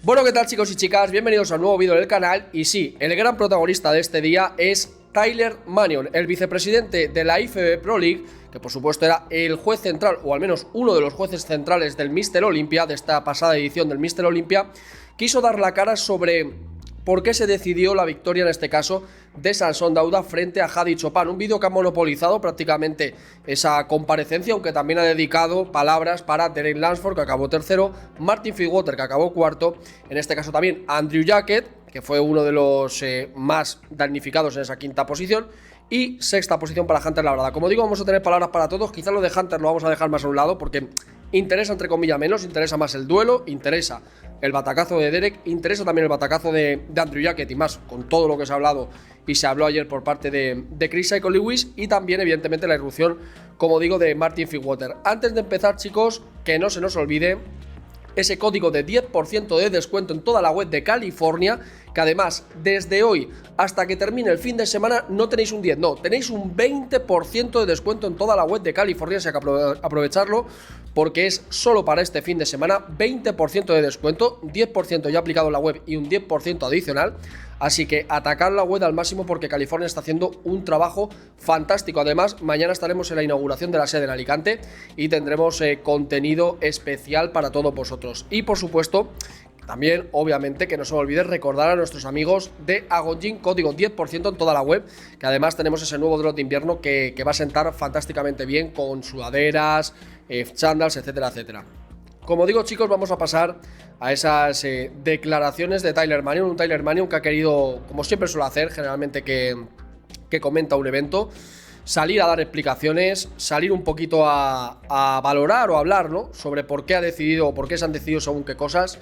Bueno, ¿qué tal, chicos y chicas? Bienvenidos a un nuevo vídeo del canal. Y sí, el gran protagonista de este día es Manion, el vicepresidente de la IFBB Pro League, que por supuesto era el juez central, o al menos uno de los jueces centrales del Mr. Olympia, de esta pasada edición del Mr. Olympia. Quiso dar la cara sobre por qué se decidió la victoria, en este caso, de Samson Dauda frente a Hadi Choopan. Un vídeo que ha monopolizado prácticamente esa comparecencia, aunque también ha dedicado palabras para Derek Lansford, que acabó tercero, Martin Fitzwater, que acabó cuarto, en este caso también Andrew Jacket, que fue uno de los más damnificados en esa quinta posición, y sexta posición para Hunter Labrada. Como digo, vamos a tener palabras para todos. Quizás lo de Hunter lo vamos a dejar más a un lado porque interesa, entre comillas, menos. Interesa más el duelo, interesa el batacazo de Derek, interesa también el batacazo de Andrew Jacket, y más con todo lo que se ha hablado y se habló ayer por parte de Chris Psycho Lewis, y también evidentemente la irrupción, como digo, de Martin Fitzwater. Antes de empezar, chicos, que no se nos olvide ese código de 10% de descuento en toda la web de California, que además desde hoy hasta que termine el fin de semana no tenéis un 10, no, tenéis un 20% de descuento en toda la web de California, así que aprovecharlo porque es solo para este fin de semana. 20% de descuento, 10% ya aplicado en la web y un 10% adicional. Así que atacar la web al máximo porque California está haciendo un trabajo fantástico. Además, mañana estaremos en la inauguración de la sede en Alicante y tendremos contenido especial para todos vosotros. Y por supuesto, también, obviamente, que no se me olvide recordar a nuestros amigos de Agonjin, código 10% en toda la web, que además tenemos ese nuevo drop de invierno que va a sentar fantásticamente bien con sudaderas, chándals, etcétera, etcétera. Como digo, chicos, vamos a pasar a esas declaraciones de Manion, un Manion que ha querido, como siempre suele hacer, generalmente que comenta un evento, salir a dar explicaciones, salir un poquito a valorar o a hablar, ¿no?, sobre por qué ha decidido o por qué se han decidido según qué cosas.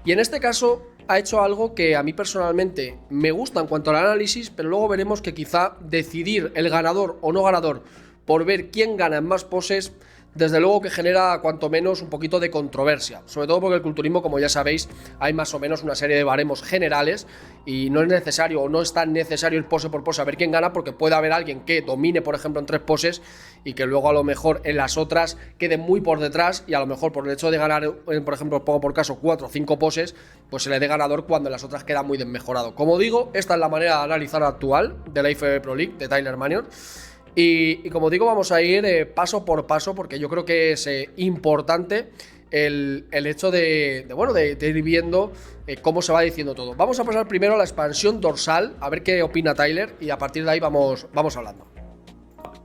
Y en este caso ha hecho algo que a mí personalmente me gusta en cuanto al análisis, pero luego veremos que quizá decidir el ganador o no ganador por ver quién gana en más poses, desde luego que genera cuanto menos un poquito de controversia, sobre todo porque el culturismo, como ya sabéis, hay más o menos una serie de baremos generales y no es necesario o no es tan necesario ir pose por pose a ver quién gana, porque puede haber alguien que domine, por ejemplo, en 3 poses y que luego a lo mejor en las otras quede muy por detrás, y a lo mejor por el hecho de ganar, por ejemplo, pongo por caso 4 o 5 poses, pues se le dé ganador cuando en las otras queda muy desmejorado. Como digo, esta es la manera de analizar actual de la IFBB Pro League de Manion. Y como digo, vamos a ir paso por paso, porque yo creo que es importante el hecho de ir viendo cómo se va diciendo todo. Vamos a pasar primero a la expansión dorsal, a ver qué opina Tyler, y a partir de ahí vamos hablando.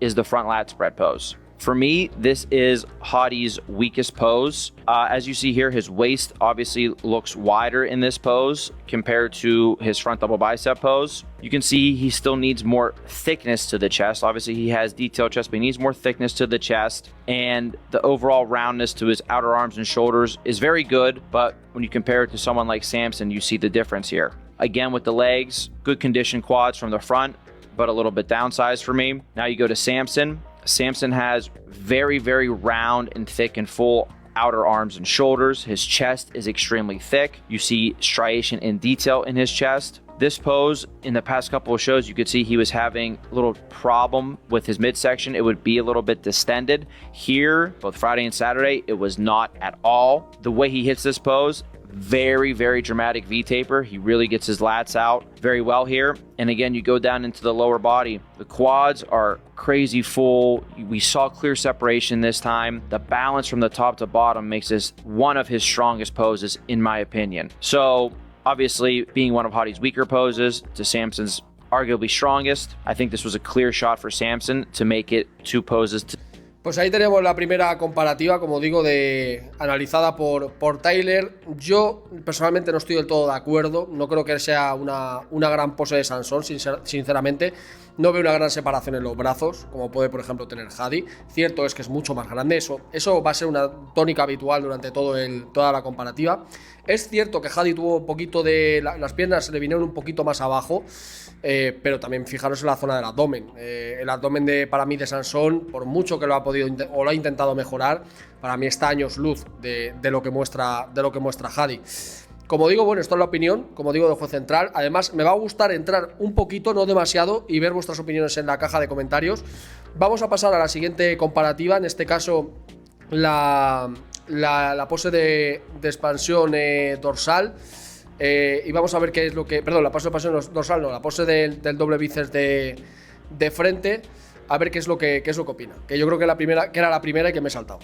Is the front lat spread pose. For me, this is Hadi's weakest pose. As you see here, his waist obviously looks wider in this pose compared to his front double bicep pose. You can see he still needs more thickness to the chest. Obviously, he has detailed chest, but he needs more thickness to the chest. And the overall roundness to his outer arms and shoulders is very good, but when you compare it to someone like Samson, you see the difference here. Again, with the legs, good condition quads from the front, but a little bit downsized for me. Now you go to Samson. Samson has very, very round and thick and full outer arms and shoulders. His chest is extremely thick. You see striation and detail in his chest. This pose, in the past couple of shows, you could see he was having a little problem with his midsection. It would be a little bit distended. Here, both Friday and Saturday, it was not at all. The way he hits this pose, very, very dramatic V-taper. He really gets his lats out very well here. And again, you go down into the lower body. The quads are crazy full. We saw clear separation this time. The balance from the top to bottom makes this one of his strongest poses, in my opinion. So obviously, being one of Hadi's weaker poses to Samson's arguably strongest, I think this was a clear shot for Samson to make it 2 poses. Pues ahí tenemos la primera comparativa, como digo, analizada por Tyler. Yo personalmente no estoy del todo de acuerdo. No creo que sea una gran pose de Samson, sinceramente. No veo una gran separación en los brazos, como puede, por ejemplo, tener Hadi. Cierto es que es mucho más grande. Eso va a ser una tónica habitual durante toda la comparativa. Es cierto que Hadi tuvo un poquito las piernas se le vinieron un poquito más abajo, pero también fijaros en la zona del abdomen. El abdomen para mí de Samson, por mucho que lo ha intentado mejorar, para mí está años luz de lo que muestra Hadi. Como digo, bueno, esto es la opinión, como digo, del juez central. Además, me va a gustar entrar un poquito, no demasiado, y ver vuestras opiniones en la caja de comentarios. Vamos a pasar a la siguiente comparativa, en este caso la la pose de expansión dorsal. Y vamos a ver qué es lo que... Perdón, la pose de expansión dorsal no, la pose del doble bíceps de frente. A ver qué es lo que opina. Que yo creo que era la primera y que me he saltado.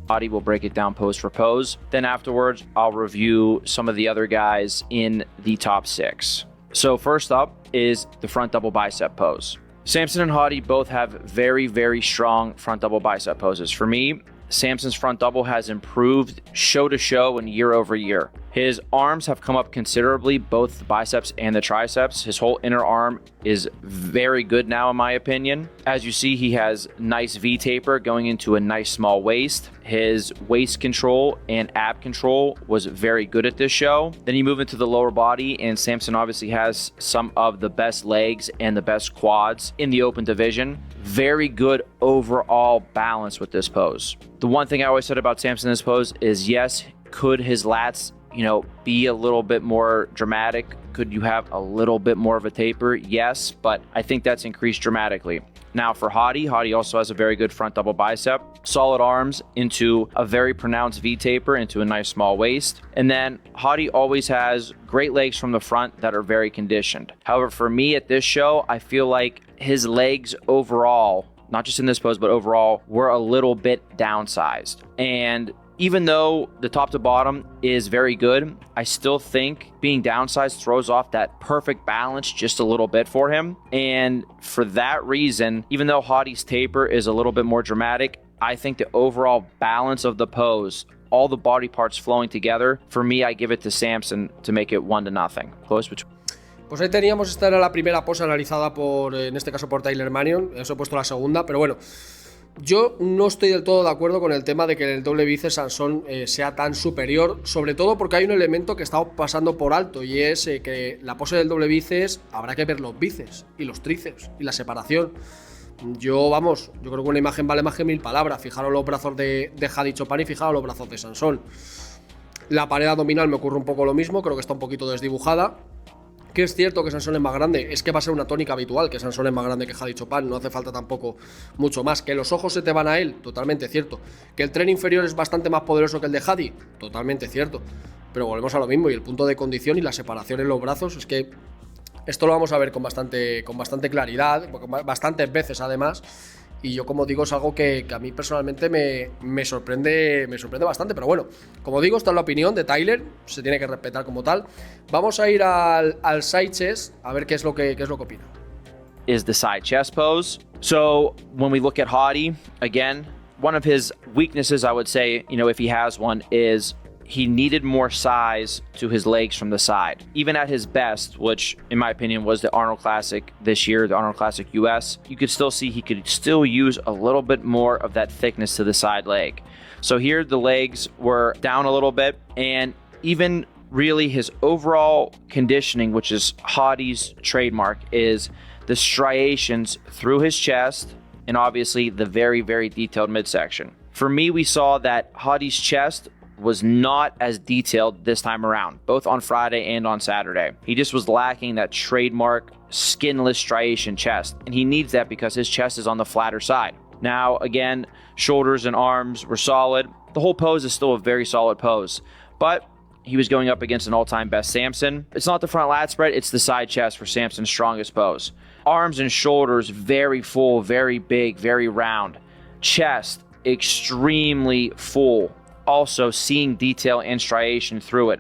Hadi will break it down pose for pose. Then afterwards, I'll review some of the other guys in the top 6. So first up is the front double bicep pose. Samson and Hadi both have very, very strong front double bicep poses. For me, Samson's front double has improved show to show and year over year. His arms have come up considerably, both the biceps and the triceps. His whole inner arm is very good now, in my opinion. As you see, he has nice V taper going into a nice small waist. His waist control and ab control was very good at this show. Then you move into the lower body, and Samson obviously has some of the best legs and the best quads in the open division. Very good overall balance with this pose. The one thing I always said about Samson in this pose is, yes, could his lats, be a little bit more dramatic? Could you have a little bit more of a taper? Yes, but I think that's increased dramatically. Now for Hadi also has a very good front double bicep, solid arms into a very pronounced V taper into a nice small waist. And then Hadi always has great legs from the front that are very conditioned. However, for me at this show, I feel like his legs overall, not just in this pose, but overall, were a little bit downsized. And even though the top to bottom is very good, I still think being downsized throws off that perfect balance just a little bit for him. And for that reason, even though Hadi's taper is a little bit more dramatic, I think the overall balance of the pose, all the body parts flowing together, for me, I give it to Samson to make it 1-0. Close between. Pues ahí teníamos, esta era la primera pose analizada en este caso por Tyler Manion. Eso he puesto la segunda, pero bueno. Yo no estoy del todo de acuerdo con el tema de que el doble bíceps Samson sea tan superior, sobre todo porque hay un elemento que estamos pasando por alto, y es que la pose del doble bíceps habrá que ver los bíceps y los tríceps y la separación. Yo creo que una imagen vale más que 1000 palabras. Fijaros los brazos de Hadi Choopan y fijaros los brazos de Samson. La pared abdominal me ocurre un poco lo mismo, creo que está un poquito desdibujada. Que es cierto que Samson es más grande, es que va a ser una tónica habitual que Samson es más grande que Hadi Choopan, no hace falta tampoco mucho más. Que los ojos se te van a él, totalmente cierto. Que el tren inferior es bastante más poderoso que el de Hadi, totalmente cierto. Pero volvemos a lo mismo, y el punto de condición y la separación en los brazos, es que esto lo vamos a ver con bastante claridad, bastantes veces además. Y yo, como digo, es algo que a mí personalmente me sorprende bastante. Pero bueno, como digo, esta es la opinión de Tyler, se tiene que respetar como tal. Vamos a ir al side chest a ver qué es lo que opina. Is the side chest pose. So when we look at Hadi, again, one of his weaknesses, I would say, if he has one, is he needed more size to his legs from the side. Even at his best, which in my opinion was the Arnold Classic this year, the Arnold Classic US, you could still see he could still use a little bit more of that thickness to the side leg. So here the legs were down a little bit, and even really his overall conditioning, which is Hadi's trademark, is the striations through his chest and obviously the very, very detailed midsection. For me, we saw that Hadi's chest was not as detailed this time around, both on Friday and on Saturday. He just was lacking that trademark skinless striation chest, and he needs that because his chest is on the flatter side. Now, again, shoulders and arms were solid. The whole pose is still a very solid pose, but he was going up against an all-time best Samson. It's not the front lat spread, it's the side chest for Samson's strongest pose. Arms and shoulders very full, very big, very round. Chest extremely full. Also seeing detail and striation through it.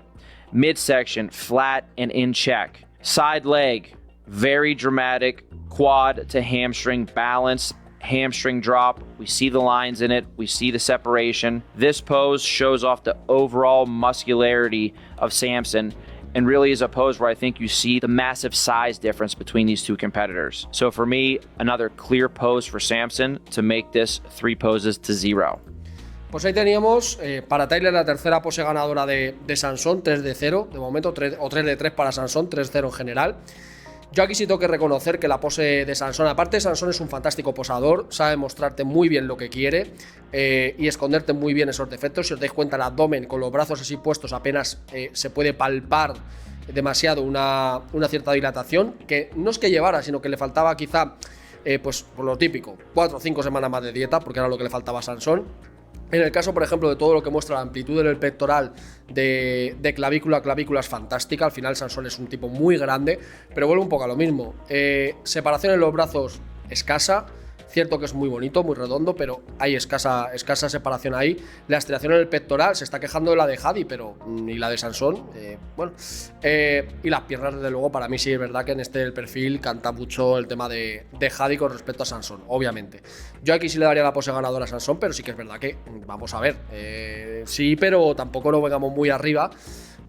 Midsection flat and in check. Side leg very dramatic. Quad to hamstring balance. Hamstring drop. We see the lines in it. We see the separation. This pose shows off the overall muscularity of Samson, and really is a pose where I think you see the massive size difference between these two competitors. So for me, another clear pose for Samson to make this 3 poses to 0. Pues ahí teníamos para Tyler la tercera pose ganadora de Samson, 3-0 de momento, o 3-3 para Samson, 3-0 en general. Yo aquí sí tengo que reconocer que la pose de Samson, aparte Samson es un fantástico posador, sabe mostrarte muy bien lo que quiere y esconderte muy bien esos defectos. Si os dais cuenta, el abdomen con los brazos así puestos apenas se puede palpar demasiado una cierta dilatación, que no es que llevara, sino que le faltaba quizá, pues por lo típico, 4 o 5 semanas más de dieta, porque era lo que le faltaba a Samson. En el caso, por ejemplo, de todo lo que muestra la amplitud en el pectoral de clavícula a clavícula es fantástica. Al final Samson es un tipo muy grande, pero vuelve un poco a lo mismo. Separación en los brazos escasa. Cierto que es muy bonito, muy redondo, pero hay escasa separación ahí. La estriación en el pectoral, se está quejando de la de Hadi, pero ni la de Samson. Y las piernas, desde luego, para mí sí es verdad que en el perfil canta mucho el tema de Hadi con respecto a Samson, obviamente. Yo aquí sí le daría la pose ganadora a Samson, pero sí que es verdad que, vamos a ver, sí, pero tampoco nos vengamos muy arriba,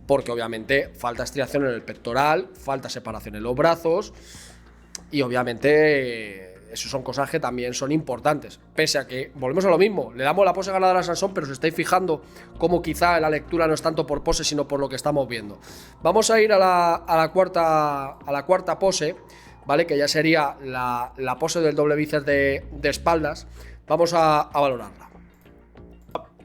porque obviamente falta estriación en el pectoral, falta separación en los brazos, y obviamente eso son cosas que también son importantes. Pese a que, volvemos a lo mismo, le damos la pose ganadora a Samson, pero os estáis fijando cómo quizá la lectura no es tanto por pose, sino por lo que estamos viendo. Vamos a ir a la cuarta pose, ¿vale? Que ya sería la pose del doble bíceps de espaldas. Vamos a valorarla.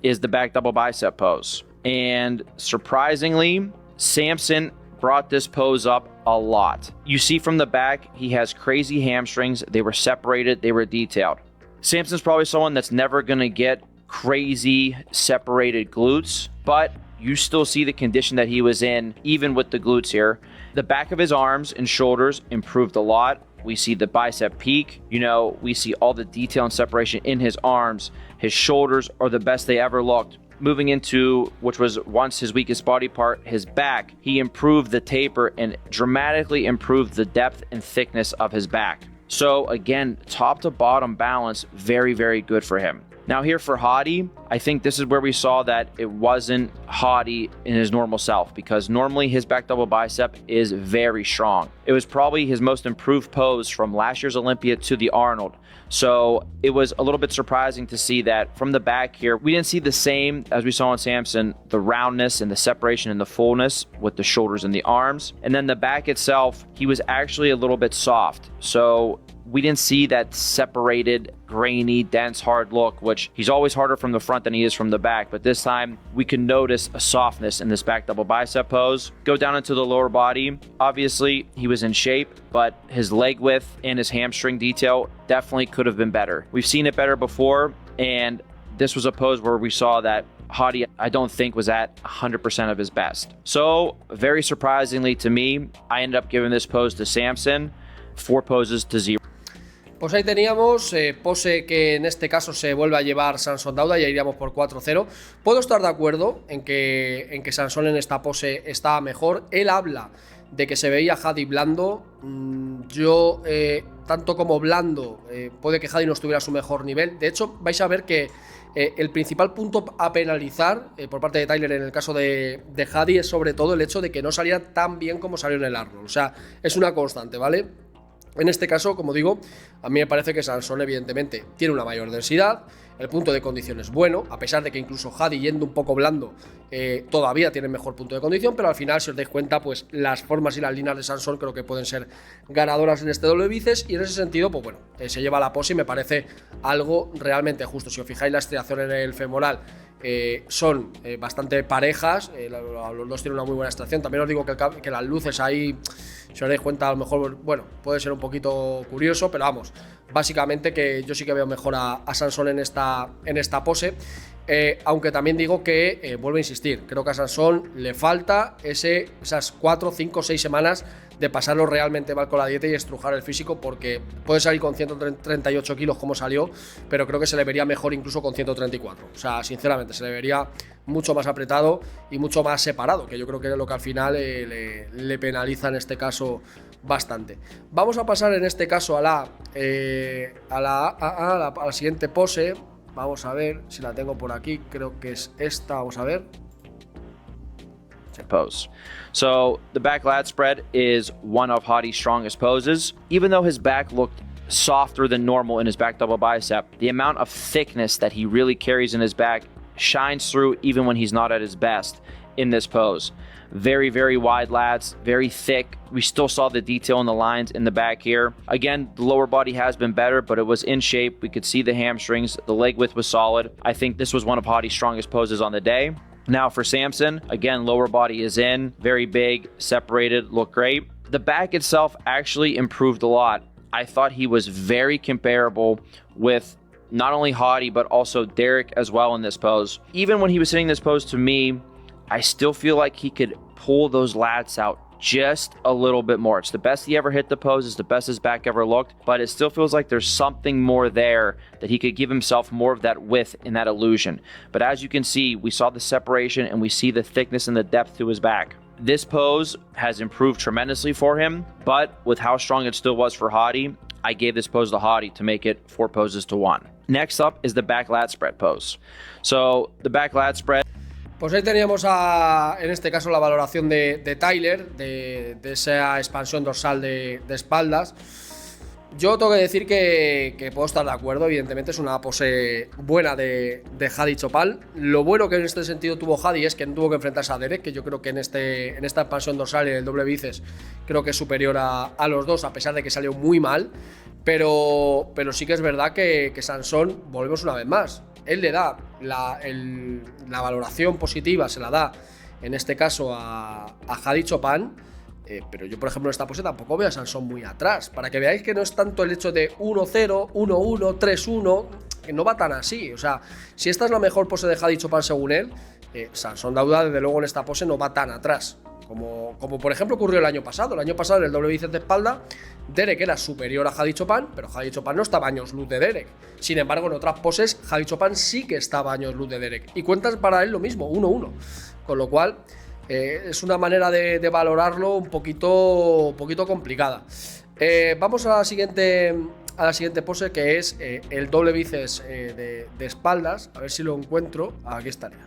Is the back double bicep pose. And surprisingly, Samson brought this pose up a lot. You see from the back, he has crazy hamstrings. They were separated, they were detailed. Samson's probably someone that's never gonna get crazy separated glutes, but you still see the condition that he was in, even with the glutes here. The back of his arms and shoulders improved a lot. We see the bicep peak, we see all the detail and separation in his arms. His shoulders are the best they ever looked. Moving into, which was once his weakest body part, his back, he improved the taper and dramatically improved the depth and thickness of his back. So again, top to bottom balance, very, very good for him. Now here for Hadi, I think this is where we saw that it wasn't Hadi in his normal self, because normally his back double bicep is very strong. It was probably his most improved pose from last year's Olympia to the Arnold. So it was a little bit surprising to see that from the back here, we didn't see the same as we saw in Samson, the roundness and the separation and the fullness with the shoulders and the arms. And then the back itself, he was actually a little bit soft. So we didn't see that separated, grainy, dense, hard look, which he's always harder from the front than he is from the back. But this time we can notice a softness in this back double bicep pose. Go down into the lower body. Obviously he was in shape, but his leg width and his hamstring detail definitely could have been better. We've seen it better before, and this was a pose where we saw that Hadi, I don't think, was at 100% of his best. So very surprisingly to me, I ended up giving this pose to Samson, 4 poses to 0. Pues ahí teníamos pose que en este caso se vuelve a llevar Samson Dauda, ya iríamos por 4-0. Puedo estar de acuerdo en que Samson en esta pose estaba mejor. Él habla de que se veía Hadi blando. Yo, tanto como blando, puede que Hadi no estuviera a su mejor nivel. De hecho, vais a ver que el principal punto a penalizar por parte de Tyler en el caso de Hadi es sobre todo el hecho de que no saliera tan bien como salió en el Arnold. O sea, es una constante, ¿vale? En este caso, como digo, a mí me parece que Samson evidentemente tiene una mayor densidad, el punto de condición es bueno, a pesar de que incluso Hadi, yendo un poco blando, todavía tiene mejor punto de condición, pero al final, si os dais cuenta, pues las formas y las líneas de Samson creo que pueden ser ganadoras en este doble bíceps, y en ese sentido, pues bueno, se lleva la pose y me parece algo realmente justo. Si os fijáis, la estriación en el femoral son bastante parejas, los dos tienen una muy buena extracción. También os digo que las luces ahí, si os dais cuenta, a lo mejor, bueno, puede ser un poquito curioso, pero vamos, básicamente que yo sí que veo mejor a Samson en esta pose. Aunque también digo que, vuelvo a insistir, creo que a Samson le falta esas 4, 5, 6 semanas de pasarlo realmente mal con la dieta y estrujar el físico, porque puede salir con 138 kilos como salió, pero creo que se le vería mejor incluso con 134. O sea, sinceramente, se le vería mucho más apretado y mucho más separado, que yo creo que es lo que al final le penaliza en este caso bastante. Vamos a pasar en este caso a la siguiente pose. Vamos a ver si la tengo por aquí, creo que es esta, vamos a ver. Pose. So the back lat spread is one of Hadi's strongest poses. Even though his back looked softer than normal in his back double bicep, the amount of thickness that he really carries in his back shines through even when he's not at his best in this pose. Very, very wide lats, very thick. We still saw the detail in the lines in the back here. Again, the lower body has been better, but it was in shape. We could see the hamstrings. The leg width was solid. I think this was one of Hadi's strongest poses on the day. Now for Samson, again, lower body is in, very big, separated, look great. The back itself actually improved a lot. I thought he was very comparable with not only Hadi, but also Derek as well in this pose. Even when he was hitting this pose, to me, I still feel like he could pull those lats out just a little bit more. It's the best he ever hit the pose. It's the best his back ever looked, but it still feels like there's something more there, that he could give himself more of that width in that illusion. But as you can see, we saw the separation and we see the thickness and the depth to his back. This pose has improved tremendously for him, but with how strong it still was for Hadi, I gave this pose to Hadi to make it 4 poses to 1. Next up is the back lat spread pose. So the back lat spread. Pues ahí teníamos en este caso la valoración de Tyler, de esa expansión dorsal de espaldas. Yo tengo que decir que puedo estar de acuerdo, evidentemente es una pose buena de Hadi Choopan. Lo bueno que en este sentido tuvo Hadi es que no tuvo que enfrentarse a Derek, que yo creo que en esta expansión dorsal y en el doble bíceps creo que es superior a los dos, a pesar de que salió muy mal. Pero sí que es verdad que Samson, volvemos una vez más, él le da la valoración positiva, se la da en este caso a Hadi Choopan, pero yo por ejemplo en esta pose tampoco veo a Samson muy atrás, para que veáis que no es tanto el hecho de 1-0, 1-1, 3-1, que no va tan así. O sea, si esta es la mejor pose de Hadi Choopan según él, Samson Dauda desde luego en esta pose no va tan atrás. Como por ejemplo ocurrió el año pasado. El año pasado en el doble bíceps de espalda, Derek era superior a Hadi Choopan, pero Hadi Choopan no estaba a años luz de Derek. Sin embargo, en otras poses, Hadi Choopan sí que estaba a años luz de Derek. Y cuentas para él lo mismo, 1-1. Con lo cual, es una manera de valorarlo un poquito complicada. Vamos a la siguiente pose, que es el doble bíceps de espaldas. A ver si lo encuentro. Aquí estaría.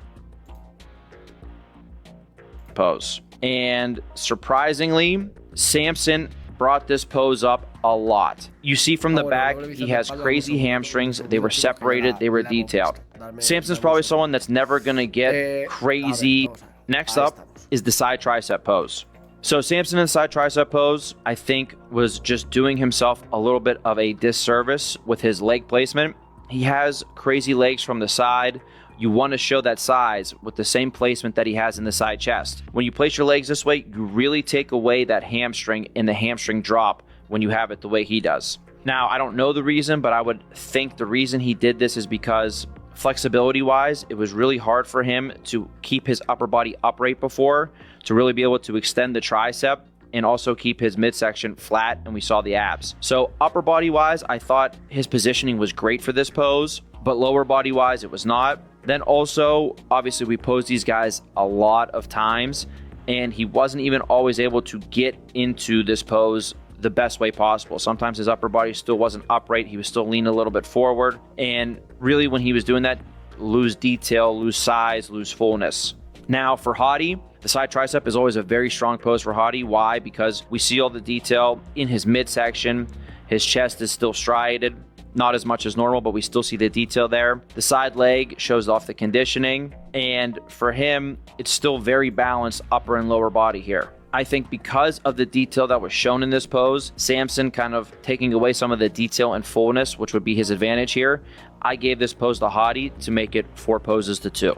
Pose. And surprisingly, Samson brought this pose up a lot. You see from the back, he has crazy hamstrings. They were separated, they were detailed. Samson's probably someone that's never going to get crazy. Next up is the side tricep pose. So Samson in the side tricep pose, I think, was just doing himself a little bit of a disservice with his leg placement. He has crazy legs from the side. You want to show that size with the same placement that he has in the side chest. When you place your legs this way, you really take away that hamstring and the hamstring drop when you have it the way he does. Now, I don't know the reason, but I would think the reason he did this is because flexibility-wise, it was really hard for him to keep his upper body upright before, to really be able to extend the tricep and also keep his midsection flat, and we saw the abs. So upper body-wise, I thought his positioning was great for this pose, but lower body-wise, it was not. Then also, obviously, we posed these guys a lot of times, and he wasn't even always able to get into this pose the best way possible. Sometimes his upper body still wasn't upright. He was still leaning a little bit forward. And really, when he was doing that, lose detail, lose size, lose fullness. Now, for Hadi, the side tricep is always a very strong pose for Hadi. Why? Because we see all the detail in his midsection. His chest is still striated. Not as much as normal, but we still see the detail there. The side leg shows off the conditioning. And for him, it's still very balanced upper and lower body here. I think because of the detail that was shown in this pose, Samson kind of taking away some of the detail and fullness, which would be his advantage here, I gave this pose to Hadi to make it 4 poses to 2.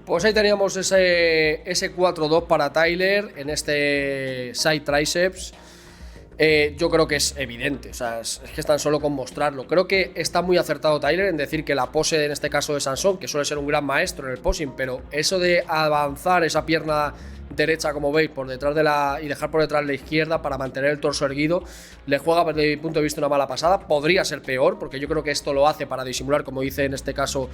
Pues ahí teníamos ese 4-2 para Tyler en este side triceps. Yo creo que es evidente, o sea, es que es tan solo con mostrarlo. Creo que está muy acertado Tyler en decir que la pose, en este caso de Samson, que suele ser un gran maestro en el posing, pero eso de avanzar esa pierna derecha, como veis, por detrás y dejar por detrás la izquierda para mantener el torso erguido, le juega desde mi punto de vista una mala pasada. Podría ser peor, porque yo creo que esto lo hace para disimular, como dice en este caso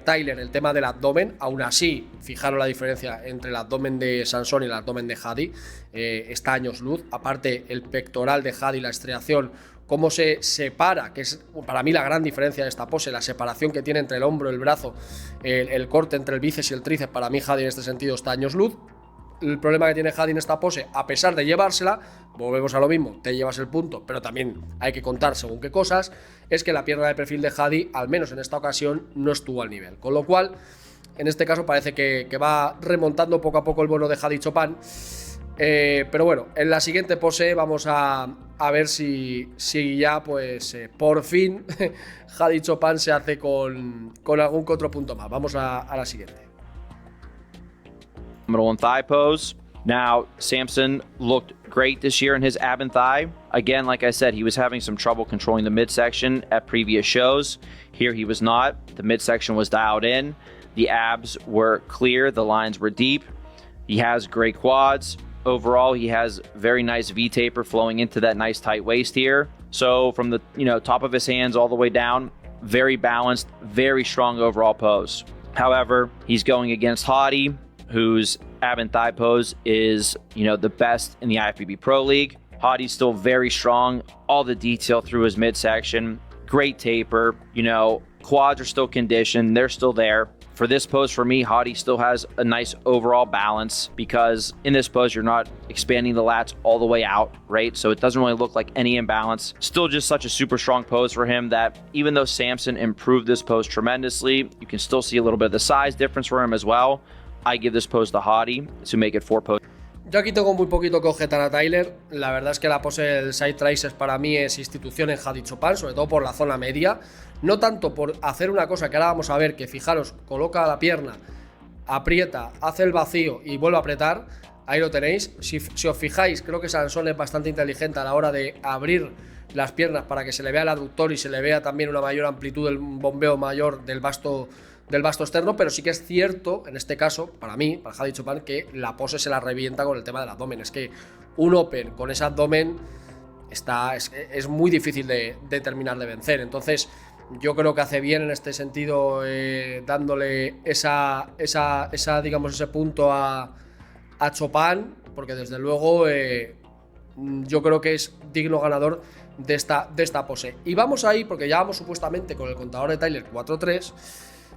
Tyler, el tema del abdomen. Aún así, fijaros la diferencia entre el abdomen de Samson y el abdomen de Hadi, está a años luz. Aparte, el pectoral de Hadi, la estriación, cómo se separa, que es para mí la gran diferencia de esta pose, la separación que tiene entre el hombro y el brazo, el corte entre el bíceps y el tríceps. Para mí Hadi en este sentido está a años luz. El problema que tiene Hadi en esta pose, a pesar de llevársela, volvemos a lo mismo, te llevas el punto, pero también hay que contar según qué cosas, es que la pierna de perfil de Hadi, al menos en esta ocasión, no estuvo al nivel. Con lo cual, en este caso parece que va remontando poco a poco el bono de Hadi Choopan. Pero bueno, en la siguiente pose vamos a ver si ya pues por fin Hadi Choopan se hace con algún que otro punto más. Vamos a la siguiente. Middle and thigh pose. Now, Samson looked great this year in his ab and thigh. Again, like I said, he was having some trouble controlling the midsection at previous shows. Here he was not. The midsection was dialed in. The abs were clear. The lines were deep. He has great quads. Overall, he has very nice V-taper flowing into that nice tight waist here. So from the top of his hands all the way down, very balanced, very strong overall pose. However, he's going against Hadi, whose ab and thigh pose is, the best in the IFBB Pro League. Hadi's still very strong, all the detail through his midsection, great taper, quads are still conditioned, they're still there. For this pose, for me, Hadi still has a nice overall balance because in this pose, you're not expanding the lats all the way out, right? So it doesn't really look like any imbalance. Still just such a super strong pose for him that even though Samson improved this pose tremendously, you can still see a little bit of the size difference for him as well. I give this pose to Hadi to make it 4 poses. Yo aquí tengo muy poquito que objetar a Tyler. La verdad es que la pose del side triceps para mí es institución en Hadi Choopan, sobre todo por la zona media. No tanto por hacer una cosa que ahora vamos a ver, que fijaros, coloca la pierna, aprieta, hace el vacío y vuelve a apretar. Ahí lo tenéis. Si os fijáis, creo que Samson es bastante inteligente a la hora de abrir las piernas para que se le vea el aductor y se le vea también una mayor amplitud del bombeo mayor del vasto externo, pero sí que es cierto, en este caso, para mí, para Hadi Choopan, que la pose se la revienta con el tema del abdomen. Es que un open con ese abdomen es muy difícil de terminar de vencer. Entonces, yo creo que hace bien en este sentido, dándole digamos, ese punto a Choopan, porque desde luego yo creo que es digno ganador de esta pose. Y vamos ahí, porque ya vamos supuestamente con el contador de Tyler 4-3.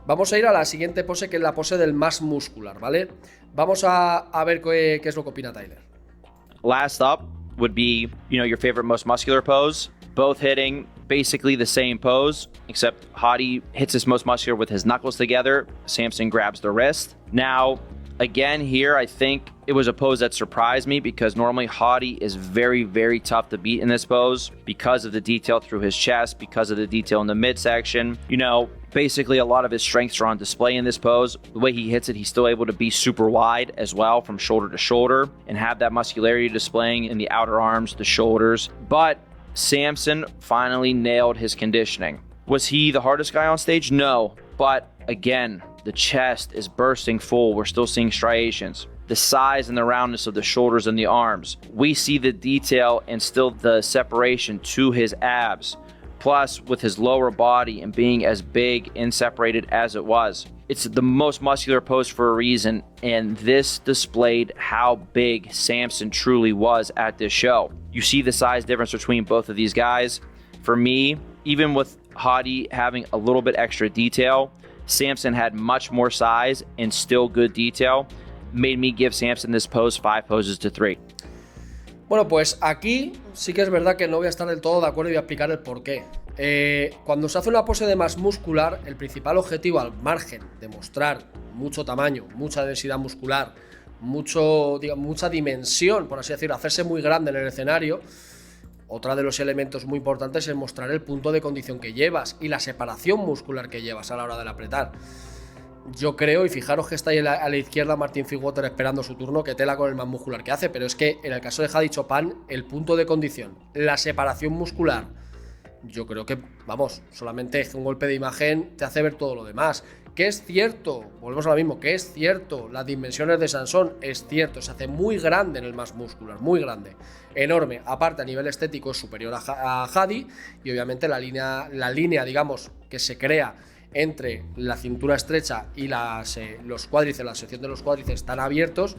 Vamos a ir a la siguiente pose, que es la pose del más muscular, ¿vale? Vamos a ver qué es lo que opina Tyler. Last up would be, your favorite most muscular pose. Both hitting basically the same pose, except Hadi hits his most muscular with his knuckles together. Samson grabs the wrist. Now, again, here, I think it was a pose that surprised me because normally Hadi is very, very tough to beat in this pose because of the detail through his chest, because of the detail in the midsection. Basically a lot of his strengths are on display in this pose. The way he hits it, he's still able to be super wide as well from shoulder to shoulder and have that muscularity displaying in the outer arms, the shoulders. But Samson finally nailed his conditioning. Was he the hardest guy on stage? No, but again, the chest is bursting full. We're still seeing striations. The size and the roundness of the shoulders and the arms. We see the detail and still the separation to his abs. Plus, with his lower body and being as big and separated as it was. It's the most muscular pose for a reason, and this displayed how big Samson truly was at this show. You see the size difference between both of these guys. For me, even with Hadi having a little bit extra detail, Samson had much more size and still good detail. Made me give Samson this pose 5 poses to 3. Bueno, pues aquí sí que es verdad que no voy a estar del todo de acuerdo y voy a explicar el porqué. Cuando se hace una pose de más muscular, el principal objetivo, al margen de mostrar mucho tamaño, mucha densidad muscular, mucha dimensión, por así decirlo, hacerse muy grande en el escenario, otro de los elementos muy importantes es mostrar el punto de condición que llevas y la separación muscular que llevas a la hora de apretar. Yo creo, y fijaros que está ahí a la izquierda Martin Fitzwater esperando su turno, que tela con el más muscular que hace, pero es que en el caso de Hadi Choopan, el punto de condición, la separación muscular, yo creo que, vamos, solamente un golpe de imagen te hace ver todo lo demás. Que es cierto, volvemos a lo mismo, que es cierto, las dimensiones de Samson, es cierto, se hace muy grande en el más muscular, muy grande, enorme. Aparte, a nivel estético es superior a Hadi, y obviamente la línea, digamos, que se crea entre la cintura estrecha y los cuádriceps, la sección de los cuádriceps están abiertos,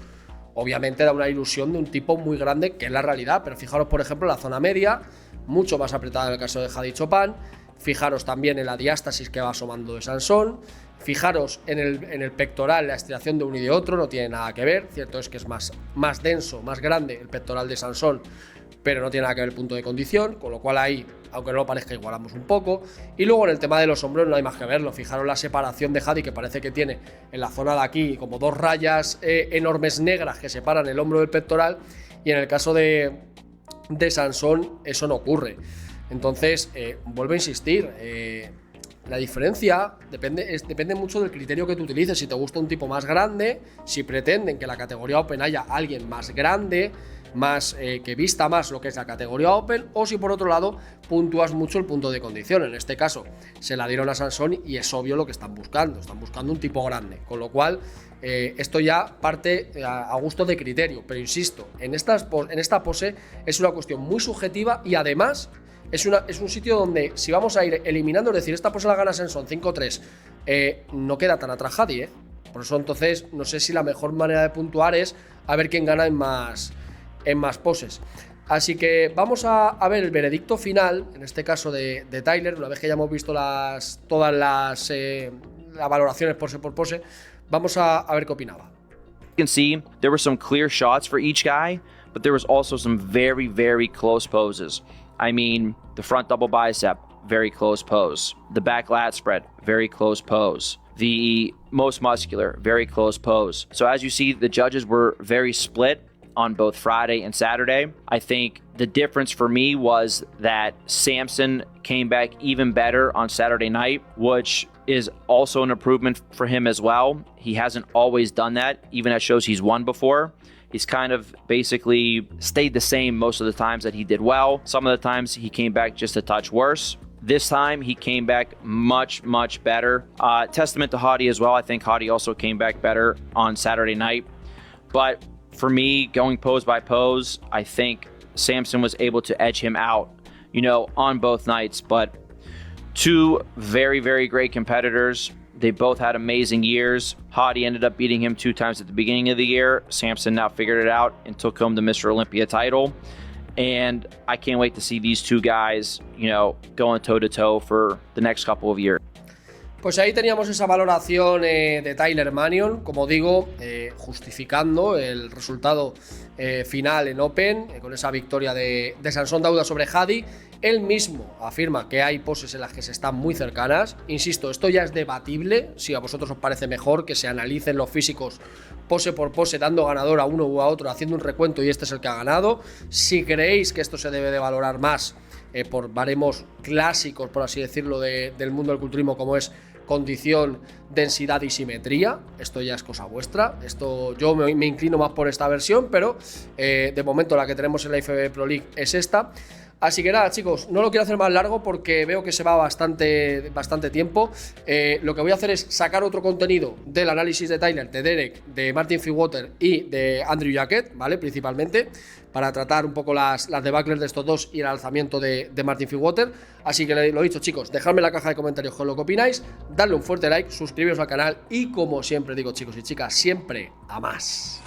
obviamente da una ilusión de un tipo muy grande, que es la realidad. Pero fijaros, por ejemplo, la zona media, mucho más apretada en el caso de Hadi Choopan. Fijaros también en la diástasis que va asomando de Samson. Fijaros en el pectoral, la estiración de uno y de otro, no tiene nada que ver. Cierto es que es más denso, más grande el pectoral de Samson, pero no tiene nada que ver el punto de condición, con lo cual ahí, aunque no lo parezca, igualamos un poco. Y luego en el tema de los hombros no hay más que verlo. Fijaros la separación de Hadi, que parece que tiene en la zona de aquí como 2 rayas enormes negras que separan el hombro del pectoral, y en el caso de Samson eso no ocurre. Entonces, vuelvo a insistir, La diferencia depende mucho del criterio que tú utilices. Si te gusta un tipo más grande, si pretenden que en la categoría Open haya alguien más grande, más que vista más lo que es la categoría Open, o si por otro lado puntúas mucho el punto de condición. En este caso se la dieron a Samson y es obvio lo que están buscando un tipo grande, con lo cual esto ya parte a gusto de criterio, pero insisto, en esta pose es una cuestión muy subjetiva y además es un sitio donde si vamos a ir eliminando, es decir, esta pose la gana Samson 5-3, no queda tan atrás Hadi, por eso entonces no sé si la mejor manera de puntuar es a ver quién gana en más poses. Así que vamos a ver el veredicto final, en este caso de Tyler, una vez que ya hemos visto todas las valoraciones pose por pose, vamos a ver qué opinaba. You can see there were some clear shots for each guy, but there was also some very, very close poses. I mean, the front double bicep, very close pose. The back lat spread, very close pose. The most muscular, very close pose. So as you see, the judges were very split on both Friday and Saturday. I think the difference for me was that Samson came back even better on Saturday night, which is also an improvement for him as well. He hasn't always done that, even at shows he's won before. He's kind of basically stayed the same most of the times that he did well. Some of the times he came back just a touch worse. This time he came back much, much better. Testament to Hadi as well. I think Hadi also came back better on Saturday night. But for me, going pose by pose, I think Samson was able to edge him out, you know, on both nights. But two very, very great competitors. They both had amazing years. Hadi ended up beating him 2 times at the beginning of the year. Samson now figured it out and took home the Mr. Olympia title. And I can't wait to see these two guys, you know, going toe-to-toe for the next couple of years. Pues ahí teníamos esa valoración de Tyler Manion, como digo, justificando el resultado final en Open, con esa victoria de Samson Dauda sobre Hadi. Él mismo afirma que hay poses en las que se están muy cercanas. Insisto, esto ya es debatible, si a vosotros os parece mejor que se analicen los físicos pose por pose, dando ganador a uno u a otro, haciendo un recuento y este es el que ha ganado. Si creéis que esto se debe de valorar más por baremos clásicos, por así decirlo, del mundo del culturismo, como es condición, densidad y simetría, esto ya es cosa vuestra. Esto yo me inclino más por esta versión, pero de momento la que tenemos en la IFBB Pro League es esta. Así que nada, chicos, no lo quiero hacer más largo porque veo que se va bastante tiempo. Lo que voy a hacer es sacar otro contenido del análisis de Tyler, de Derek, de Martin Fitzwater y de Andrew Jackett, ¿vale? Principalmente, para tratar un poco las debacles de estos dos y el alzamiento de Martin Fitzwater. Así que lo dicho, chicos, dejadme en la caja de comentarios con lo que opináis, dadle un fuerte like, suscribiros al canal y como siempre digo, chicos y chicas, siempre a más.